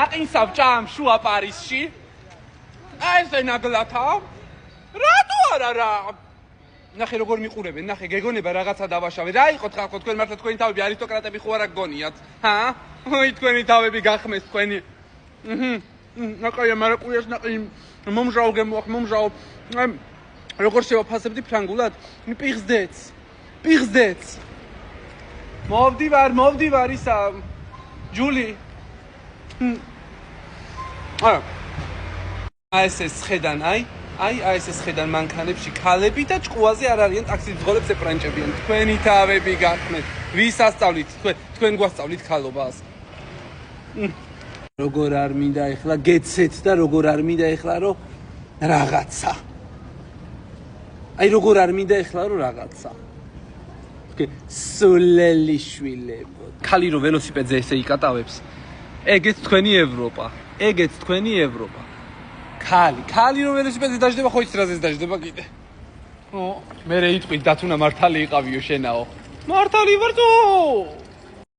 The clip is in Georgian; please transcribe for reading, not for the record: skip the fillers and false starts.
აყინსავ ჭამ შუა პარიზში. აი ეს ნაგლათა. რატო არა რა? ნახე როგორ მიყურებენ, ნახე გეგონება რაღაცა დავაშავე. რა იყო ხალხო თქვენ მართლა თქვენი თავები არისტოკრატები ხო არა გგონიათ? ჰა? ოი თქვენი თავები გახმეს თქვენი. ნაკაია მარაკუიას ნაკი მომჟავ გემოახ მომჟავ. როგორ შევაფასებდი ფრანგულად? პიღზდეც. მოვდივარ ისა ჯული. აი ეს ხედან, აი ეს ხედან მანქანებში ქალები და ჭყუაზე არ არიან ტაქსის მძღოლებს ეპრანჭებიან. თქვენი თავები გახმეთ. ვის ასწავლით? თქვენ გვასწავლით ქალობას. როგორ არ მინდა ეხლა გეცეთ და როგორ არ მინდა ეხლა რომ რაღაცა. აი როგორ არ მინდა ეხლა რომ რაღაცა. სულელი შვილებო. ქალი რო ველოსიპედზე ესე იკატავებს. ეგეც თქვენი ევროპა. ქალი რო ველოსიპედზე დაждდება ხო იცი რაზეც დაждდება კიდე. მე იტყვით დათუნა მართალი იყავიო შენაო. მართალი ვარ თუ